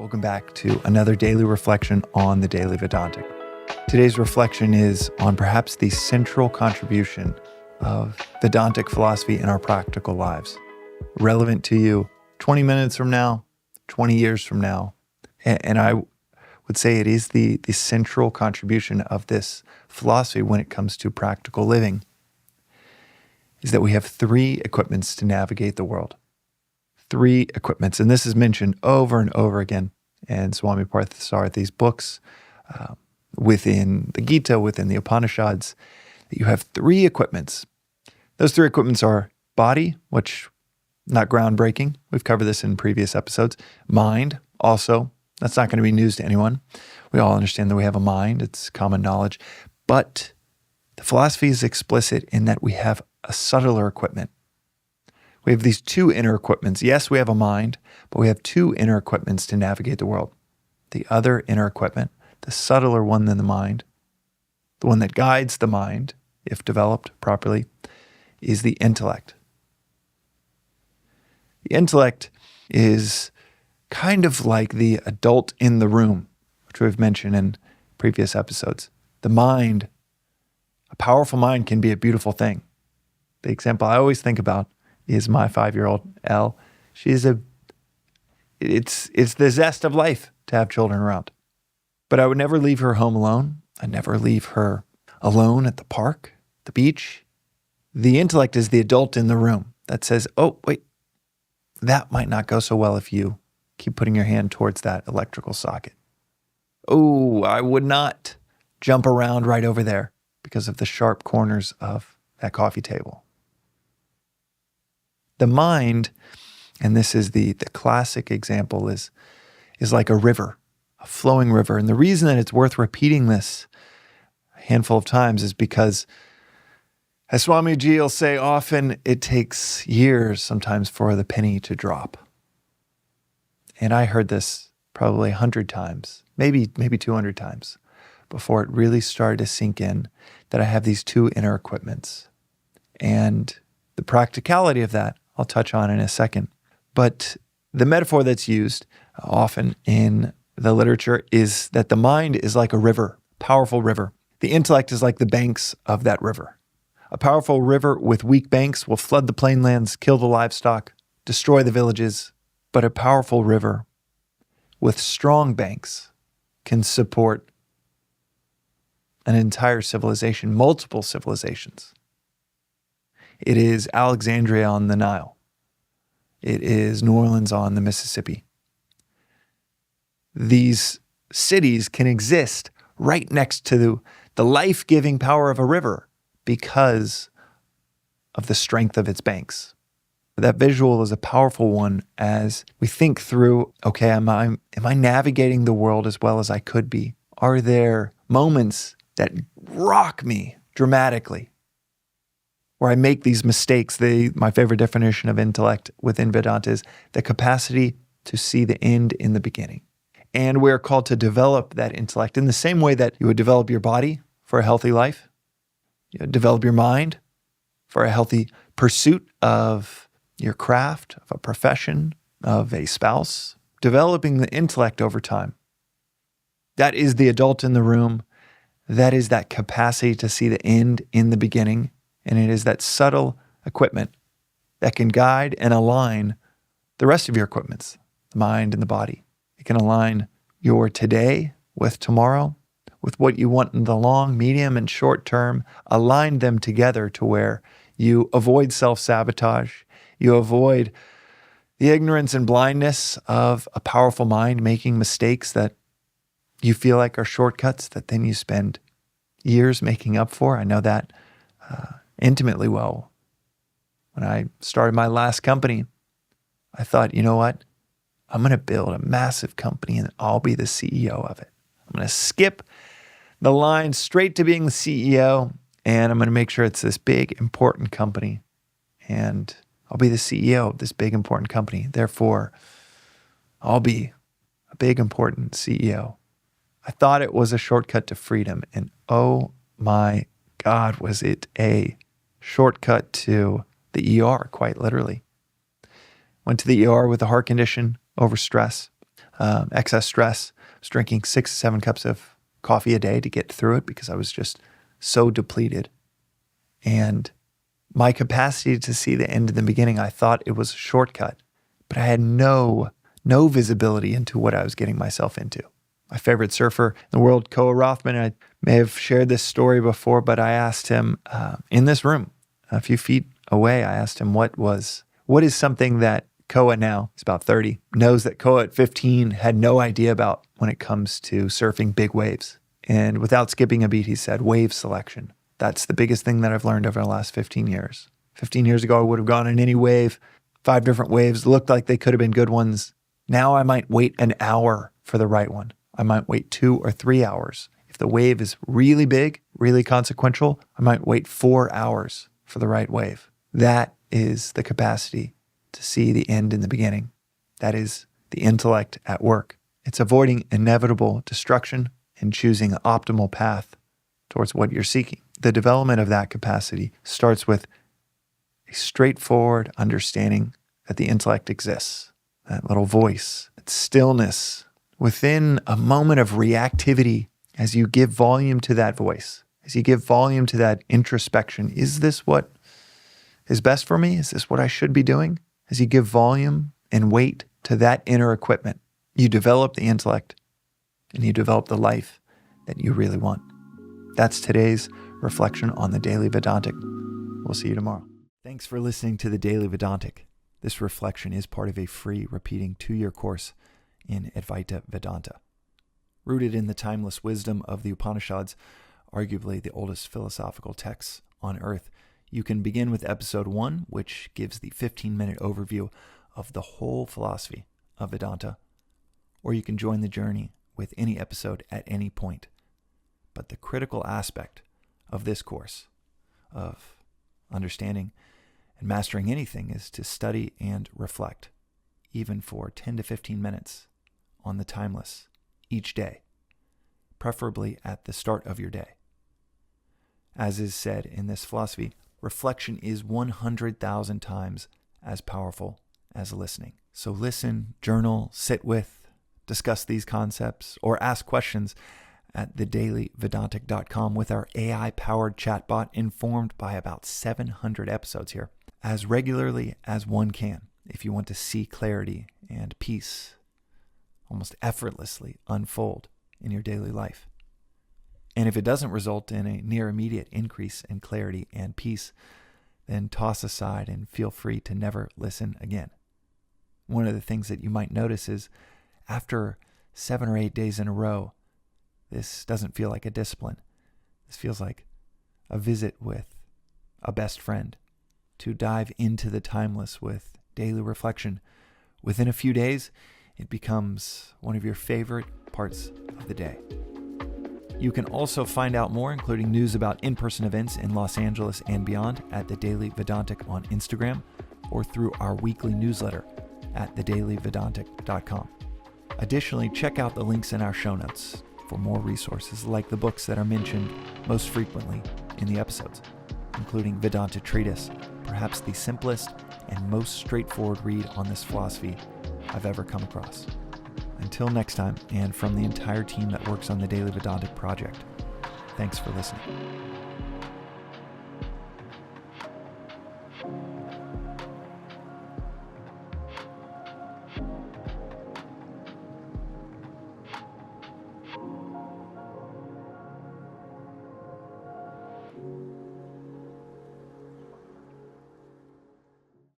Welcome back to another daily reflection on the Daily Vedantic. Today's reflection is on perhaps the central contribution of Vedantic philosophy in our practical lives, relevant to you 20 minutes from now, 20 years from now. And I would say it is the central contribution of this philosophy when it comes to practical living, is that we have three equipments to navigate the world. Three equipments, and this is mentioned over and over again in Swami Parthasarathhi's books, within the Gita, within the Upanishads, that you have three equipments. Those three equipments are body, which not groundbreaking. We've covered this in previous episodes. Mind, also, that's not going to be news to anyone. We all understand that we have a mind. It's common knowledge. But the philosophy is explicit in that we have a subtler equipment. We have these two inner equipments. Yes, we have a mind, but we have two inner equipments to navigate the world. The other inner equipment, the subtler one than the mind, the one that guides the mind, if developed properly, is the intellect. The intellect is kind of like the adult in the room, which we've mentioned in previous episodes. The mind, a powerful mind, can be a beautiful thing. The example I always think about is my 5-year-old Elle. It's the zest of life to have children around. But I would never leave her home alone. I'd never leave her alone at the park, the beach. The intellect is the adult in the room that says, oh, wait, that might not go so well if you keep putting your hand towards that electrical socket. Oh, I would not jump around right over there because of the sharp corners of that coffee table. The mind, and this is the classic example, is like a river, a flowing river. And the reason that it's worth repeating this a handful of times is because, as Swamiji will say often, it takes years sometimes for the penny to drop. And I heard this probably 100 times, maybe 200 times, before it really started to sink in that I have these two inner equipments. And the practicality of that I'll touch on in a second. But the metaphor that's used often in the literature is that the mind is like a river, powerful river. The intellect is like the banks of that river. A powerful river with weak banks will flood the plainlands, kill the livestock, destroy the villages. But a powerful river with strong banks can support an entire civilization, multiple civilizations. It is Alexandria on the Nile. It is New Orleans on the Mississippi. These cities can exist right next to the life-giving power of a river because of the strength of its banks. That visual is a powerful one as we think through, okay, am I navigating the world as well as I could be? Are there moments that rock me dramatically, where I make these mistakes? My favorite definition of intellect within Vedanta is the capacity to see the end in the beginning. And we're called to develop that intellect in the same way that you would develop your body for a healthy life. You know, develop your mind for a healthy pursuit of your craft, of a profession, of a spouse. Developing the intellect over time. That is the adult in the room. That is that capacity to see the end in the beginning. And it is that subtle equipment that can guide and align the rest of your equipments, the mind and the body. It can align your today with tomorrow, with what you want in the long, medium, and short term. Align them together to where you avoid self-sabotage. You avoid the ignorance and blindness of a powerful mind making mistakes that you feel like are shortcuts that then you spend years making up for. I know that intimately well. When I started my last company, I thought, you know what? I'm going to build a massive company and I'll be the CEO of it. I'm going to skip the line straight to being the CEO, and I'm going to make sure it's this big, important company. And I'll be the CEO of this big, important company. Therefore, I'll be a big, important CEO. I thought it was a shortcut to freedom. And oh my God, was it a shortcut to the ER, quite literally. Went to the ER with a heart condition, over stress. excess stress. I was drinking 6 to 7 cups of coffee a day to get through it because I was just so depleted. And my capacity to see the end in the beginning, I thought it was a shortcut, but I had no visibility into what I was getting myself into. My favorite surfer in the world, Koa Rothman, I may have shared this story before, but I asked him in this room, a few feet away, I asked him what is something that Koa now, he's about 30, knows that Koa at 15 had no idea about when it comes to surfing big waves. And without skipping a beat, he said, wave selection. That's the biggest thing that I've learned over the last 15 years. 15 years ago, I would have gone in any wave, 5 different waves, looked like they could have been good ones. Now I might wait an hour for the right one. I might wait 2 or 3 hours. If the wave is really big, really consequential, I might wait 4 hours for the right wave. That is the capacity to see the end in the beginning. That is the intellect at work. It's avoiding inevitable destruction and choosing an optimal path towards what you're seeking. The development of that capacity starts with a straightforward understanding that the intellect exists, that little voice, that stillness. Within a moment of reactivity, as you give volume to that voice, as you give volume to that introspection, is this what is best for me? Is this what I should be doing? As you give volume and weight to that inner equipment, you develop the intellect and you develop the life that you really want. That's today's reflection on the Daily Vedantic. We'll see you tomorrow. Thanks for listening to the Daily Vedantic. This reflection is part of a free repeating 2-year course in Advaita Vedanta. Rooted in the timeless wisdom of the Upanishads, arguably the oldest philosophical texts on earth, you can begin with episode 1, which gives the 15-minute overview of the whole philosophy of Vedanta, or you can join the journey with any episode at any point. But the critical aspect of this course, of understanding and mastering anything, is to study and reflect, even for 10 to 15 minutes on the timeless each day, preferably at the start of your day. As is said in this philosophy, reflection is 100,000 times as powerful as listening. So listen, journal, sit with, discuss these concepts, or ask questions at thedailyvedantic.com with our AI-powered chatbot informed by about 700 episodes here, as regularly as one can if you want to see clarity and peace almost effortlessly unfold in your daily life. And if it doesn't result in a near immediate increase in clarity and peace, then toss aside and feel free to never listen again. One of the things that you might notice is after 7 or 8 days in a row, this doesn't feel like a discipline. This feels like a visit with a best friend to dive into the timeless with daily reflection. Within a few days, it becomes one of your favorite parts of the day. You can also find out more, including news about in-person events in Los Angeles and beyond, at The Daily Vedantic on Instagram or through our weekly newsletter at thedailyvedantic.com. Additionally, check out the links in our show notes for more resources like the books that are mentioned most frequently in the episodes, including Vedanta Treatise, perhaps the simplest and most straightforward read on this philosophy I've ever come across. Until next time, and from the entire team that works on the Daily Vedantic project, thanks for listening.